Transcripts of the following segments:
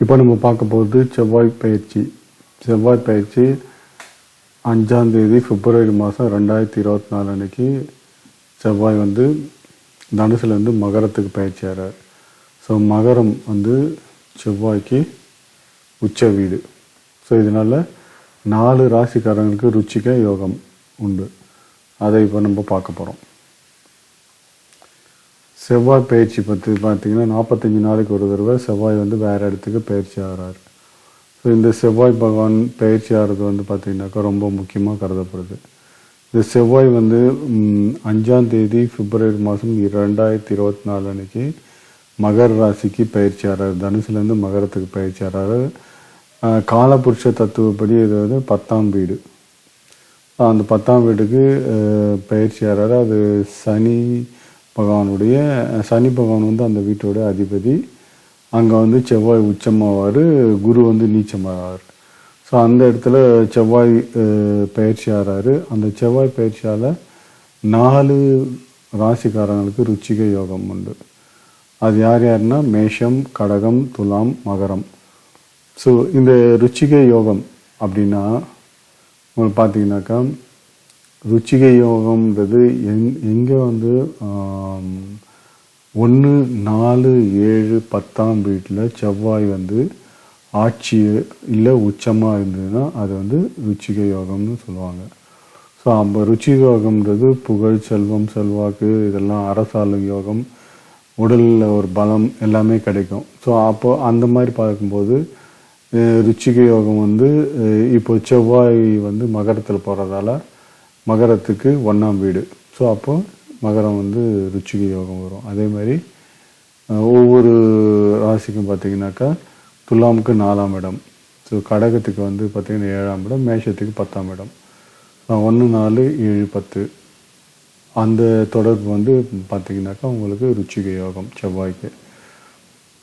இப்போ நம்ம பார்க்க போகிறது செவ்வாய் பயிற்சி. செவ்வாய் பயிற்சி 5ஆம் தேதி பிப்ரவரி மாதம் 2024 அன்னைக்கு செவ்வாய் வந்து தனுசுலேருந்து மகரத்துக்கு பயிற்சி ஆகிறார். ஸோ மகரம் வந்து செவ்வாய்க்கு உச்ச வீடு. ஸோ இதனால் 4 ராசிக்காரங்களுக்கு ருச்சிக யோகம் உண்டு. அதை இப்போ நம்ம பார்க்க போகிறோம். செவ்வாய் பயிற்சி பற்றி பார்த்திங்கன்னா 45 நாளைக்கு ஒரு தடவை செவ்வாய் வந்து வேறு இடத்துக்கு பயிற்சி ஆகிறார். ஸோ இந்த செவ்வாய் பகவான் பயிற்சி ஆகிறது வந்து பார்த்திங்கனாக்கா ரொம்ப முக்கியமாக கருதப்படுது. இந்த செவ்வாய் வந்து 5ஆம் தேதி பிப்ரவரி மாதம் 2024 அன்னைக்கு மகர ராசிக்கு பயிற்சி ஆகிறார். தனுசுலேருந்து மகரத்துக்கு பயிற்சி ஆகிறாரு. காலபுருஷ தத்துவப்படி இது வந்து 10ஆம் வீடு. அந்த 10ஆம் வீட்டுக்கு பயிற்சி ஆகிறாரு. அது சனி பகவான் வந்து அந்த வீட்டோட அதிபதி. அங்கே வந்து செவ்வாய் உச்சமாவார், குரு வந்து நீச்சமாவார். ஸோ அந்த இடத்துல செவ்வாய் பயிற்சி ஆகிறாரு. அந்த செவ்வாய் பயிற்சியால் 4 ராசிக்காரங்களுக்கு ருச்சிக யோகம் உண்டு. அது யாருன்னா மேஷம், கடகம், துலாம், மகரம். ஸோ இந்த ருச்சிக யோகம் அப்படின்னா உங்களுக்கு பார்த்தீங்கன்னாக்கா ருச்சிக யோகம்ன்றது எங்கே வந்து 1, 4, 7, 10ஆம் வீட்டில் செவ்வாய் வந்து ஆட்சி இல்லை உச்சமாக இருந்ததுன்னா அது வந்து ருச்சிக யோகம்னு சொல்லுவாங்க. ஸோ அப்போ ருச்சிக யோகம்ன்றது புகழ், செல்வம், செல்வாக்கு, இதெல்லாம் அரசாளும் யோகம், உடலில் ஒரு பலம் எல்லாமே கிடைக்கும். ஸோ அப்போது அந்த மாதிரி பார்க்கும்போது ருச்சிக யோகம் வந்து இப்போ செவ்வாய் வந்து மகரத்தில் போகிறதால மகரத்துக்கு 1ஆம் வீடு. ஸோ அப்போது மகரம் வந்து ருச்சிக யோகம் வரும். அதே மாதிரி ஒவ்வொரு ராசிக்கும் பார்த்திங்கனாக்கா துலாமுக்கு 4ஆம் இடம், ஸோ கடகத்துக்கு வந்து பார்த்திங்கன்னா 7ஆம் இடம், மேஷத்துக்கு 10ஆம் இடம். 1, 4, 7, 10 அந்த தொடர்பு வந்து பார்த்திங்கனாக்கா உங்களுக்கு ருச்சிக யோகம் செவ்வாய்க்கு.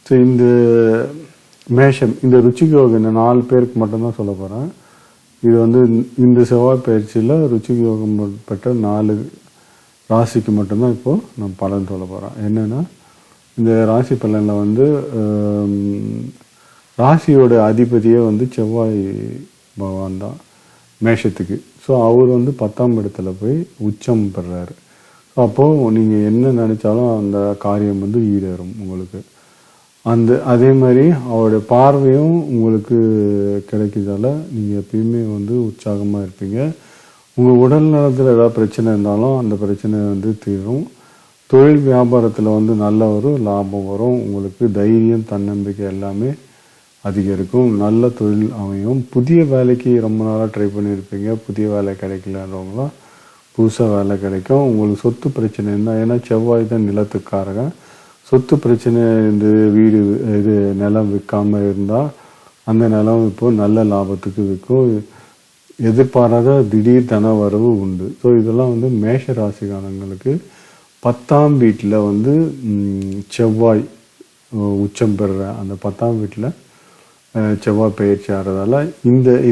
ஸோ இந்த மேஷம் இந்த ருச்சிக யோகம் இந்த 4 பேருக்கு மட்டும்தான் சொல்ல போகிறேன். இது வந்து இந்த செவ்வாய் பயிற்சியில் ருச்சிக யோகம் பெற்ற 4 ராசிக்கு மட்டும்தான் இப்போது நான் பலன் சொல்ல போகிறேன். என்னென்னா இந்த ராசி பலனில் வந்து ராசியோட அதிபதியே வந்து செவ்வாய் பகவான் தான் மேஷத்துக்கு. ஸோ அவர் வந்து 10ஆம் இடத்துல போய் உச்சம் பெறாரு. ஸோ அப்போது நீங்கள் என்ன நினச்சாலும் அந்த காரியம் வந்து ஈடேறும் உங்களுக்கு. அதே மாதிரி அவருடைய பார்வையும் உங்களுக்கு கிடைக்கிறதால நீங்கள் எப்பயுமே வந்து உற்சாகமாக இருப்பீங்க. உங்கள் உடல் நலத்தில் ஏதாவது பிரச்சனை இருந்தாலும் அந்த பிரச்சனை வந்து தீரும். தொழில் வியாபாரத்தில் வந்து நல்ல ஒரு லாபம் வரும். உங்களுக்கு தைரியம், தன்னம்பிக்கை எல்லாமே அதிகரிக்கும். நல்ல தொழில் அமையும். புதிய வேலைக்கு ரொம்ப நாளாக ட்ரை பண்ணியிருப்பீங்க, புதிய வேலை கிடைக்கலன்றவங்களாம் புதுசாக வேலை கிடைக்கும். உங்களுக்கு சொத்து பிரச்சனை இருந்தால், ஏன்னா செவ்வாய் தான் நிலத்துக்காரங்க, சொத்து பிரச்சனை இந்த வீடு இது நிலம் விற்காமல் இருந்தால் அந்த நிலம் இப்போது நல்ல லாபத்துக்கு விற்கும். எதிர்பாராத திடீர் தன வரவு உண்டு. ஸோ இதெல்லாம் வந்து மேஷ ராசிக்காரங்களுக்கு 10ஆம் வீட்டில் வந்து செவ்வாய் உச்சம் பெறுற அந்த 10ஆம் வீட்டில் செவ்வாய் பயிற்சி ஆகிறதால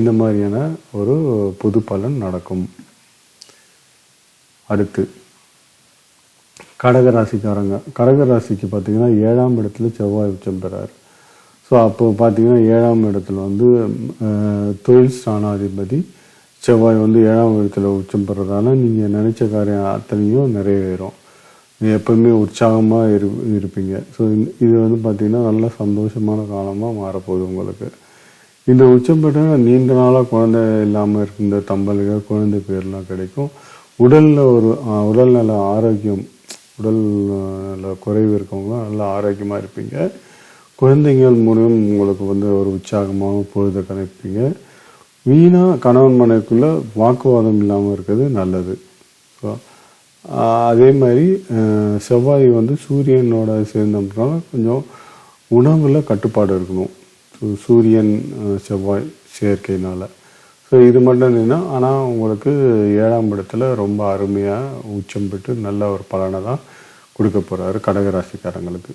இந்த மாதிரியான ஒரு பொது பலன் நடக்கும். அடுத்து கடகராசிக்கு பார்த்திங்கன்னா 7ஆம் இடத்துல செவ்வாய் உச்சம் பெறார். ஸோ அப்போ பார்த்திங்கன்னா 7ஆம் இடத்துல வந்து தொழில் ஸ்தானாதிபதி செவ்வாய் வந்து 7ஆம் இடத்துல உச்சம் பெறதால நீங்கள் நினச்ச காரியம் அத்தனையும் நிறைவேறும். எப்பவுமே உற்சாகமாக இருப்பீங்க. ஸோ இது வந்து பார்த்திங்கன்னா நல்ல சந்தோஷமான காலமாக மாறப்போகுது உங்களுக்கு. இந்த உச்சம் பெற்றால் நீண்ட நாளாக குழந்தை இல்லாமல் இருக்கின்ற தம்பதிகள் குழந்தை பேர்லாம் கிடைக்கும். உடல்நல ஆரோக்கியம், உடல்நல குறைவு இருக்கவங்களாம் நல்லா ஆரோக்கியமாக இருப்பீங்க. குழந்தைகள் மூலம் உங்களுக்கு வந்து ஒரு உற்சாகமாக பொழுதை கணிப்பீங்க. வீணாக கணவன் மனைவிக்குள்ளே வாக்குவாதம் இல்லாமல் இருக்கிறது நல்லது. ஸோ அதே மாதிரி செவ்வாய் வந்து சூரியனோட சேர்ந்தோம்னால கொஞ்சம் உணவில் கட்டுப்பாடு இருக்கணும். ஸோ சூரியன் செவ்வாய் சேர்க்கையினால் ஸோ இது மட்டும் இல்லைன்னா, ஆனால் உங்களுக்கு 7ஆம் இடத்துல ரொம்ப அருமையாக உச்சம் பெற்று நல்ல ஒரு பலனை தான் கொடுக்க போகிறாரு கடகராசிக்காரங்களுக்கு.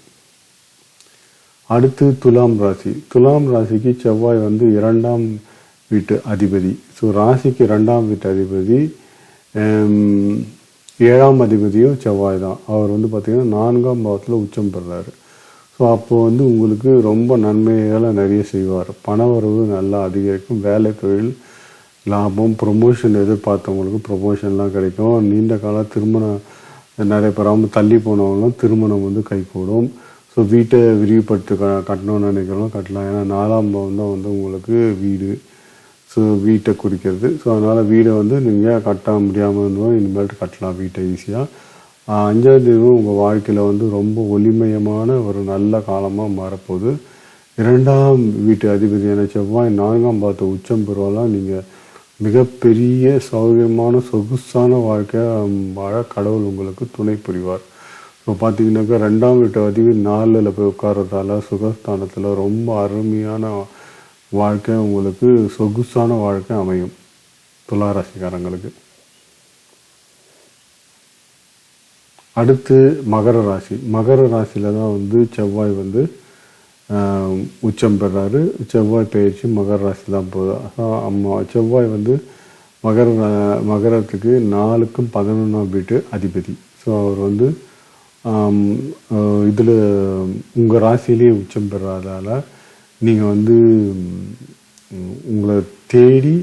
அடுத்து துலாம் ராசிக்கு செவ்வாய் வந்து 2ஆம் வீட்டு அதிபதி. ஸோ ராசிக்கு 2ஆம் வீட்டு அதிபதி 7ஆம் அதிபதியும் செவ்வாய் தான். அவர் வந்து பார்த்திங்கன்னா 4ஆம் பாவத்தில் உச்சம் பெறாரு. ஸோ ஸோ அப்போது வந்து உங்களுக்கு ரொம்ப நன்மைகளை நிறைய செய்வார். பணவரவு நல்லா அதிகரிக்கும். வேலை தொழில் லாபம், ப்ரொமோஷன் எதிர்பார்த்தவங்களுக்கு ப்ரொமோஷன்லாம் கிடைக்கும். நீண்ட கால திருமணம் நடைபெறாமல் தள்ளி போனவங்களும் திருமணம் வந்து கைகூடும். ஸோ வீட்டை விரிவுபடுத்தி கட்டணும்னு நினைக்கிறோம் கட்டலாம். ஏன்னா 4ஆம் பாவம் தான் வந்து உங்களுக்கு வீடு, ஸோ வீட்டை குறிக்கிறது. ஸோ அதனால் வீடை வந்து நீங்கள் கட்ட முடியாமல் இருந்தோம், இனிமேல் கட்டலாம் வீட்டை ஈஸியாக. 5ஆம் தேதி உங்கள் வாழ்க்கையில் வந்து ரொம்ப ஒளிமயமான ஒரு நல்ல காலமாக மாறப்போகுது. 2ஆம் வீட்டு அதிபதியான செவ்வாய் 4ஆம் பாவத்தை உச்சம் பெறுவதால் நீங்கள் மிகப்பெரிய சௌகரியமான சொகுசான வாழ்க்கை வாழ கடவுள் உங்களுக்கு துணை புரிவார். ஸோ பார்த்தீங்கன்னாக்கா 2ஆம் வீட்டு அதிபதி 4ல் போய் உட்கார்றதால சுகஸ்தானத்தில் ரொம்ப அருமையான வாழ்க்கை, உங்களுக்கு சொகுசான வாழ்க்கை அமையும் துளாராசிக்காரங்களுக்கு. அடுத்து மகர ராசி. மகர ராசியில் தான் வந்து செவ்வாய் வந்து உச்சம் பெறாரு. செவ்வாய் பயிற்சி மகர ராசி தான் போகுது. செவ்வாய் வந்து மகரத்துக்கு 4க்கும் 11ஆம் வீட்டு அதிபதி. ஸோ அவர் வந்து இதில் உங்கள் ராசியிலேயே உச்சம் பெறாதால் நீங்கள் வந்து உங்களை தேடி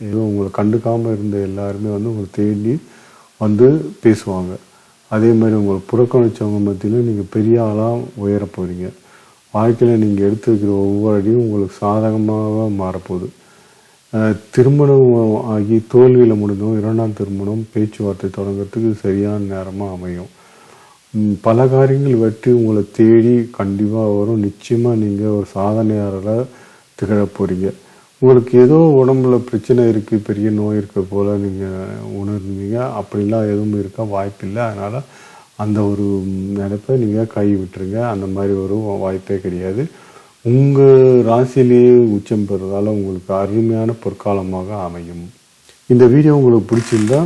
ஏதோ உங்களை கண்டுக்காமல் இருந்த எல்லாருமே வந்து உங்களை தேடி வந்து பேசுவாங்க. அதே மாதிரி உங்களை புறக்கணித்தவங்க மத்தியிலும் நீங்கள் பெரிய ஆளாக உயர போகிறீங்க. வாழ்க்கையில் நீங்கள் எடுத்து வைக்கிற ஒவ்வொரு அடியும் உங்களுக்கு சாதகமாக மாறப்போகுது. திருமணம் ஆகி தோல்வியில் முடிஞ்சோம் 2ஆம் திருமணம் பேச்சுவார்த்தை தொடங்கிறதுக்கு சரியான நேரமாக அமையும். பல காரியங்கள் வெற்றி உங்களை தேடி கண்டிப்பாக வரும். நிச்சயமாக நீங்கள் ஒரு சாதனையாளராக திகழ போகிறீங்க. உங்களுக்கு ஏதோ உடம்புல பிரச்சனை இருக்குது, பெரிய நோய் இருக்க போல் நீங்கள் உணர்ந்தீங்க. அப்படிலாம் எதுவும் இருக்க வாய்ப்பில்லை. அதனால் அந்த ஒரு நினைப்பை நீங்கள் கை விட்டுருங்க. அந்த மாதிரி ஒரு வாய்ப்பே கிடையாது. உங்கள் ராசியிலேயே உச்சம் பெறுறதால உங்களுக்கு அருமையான பொற்காலமாக அமையும். இந்த வீடியோ உங்களுக்கு பிடிச்சிருந்தா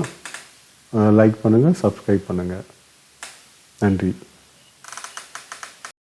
லைக் பண்ணுங்கள், சப்ஸ்கிரைப் பண்ணுங்கள். நன்றி.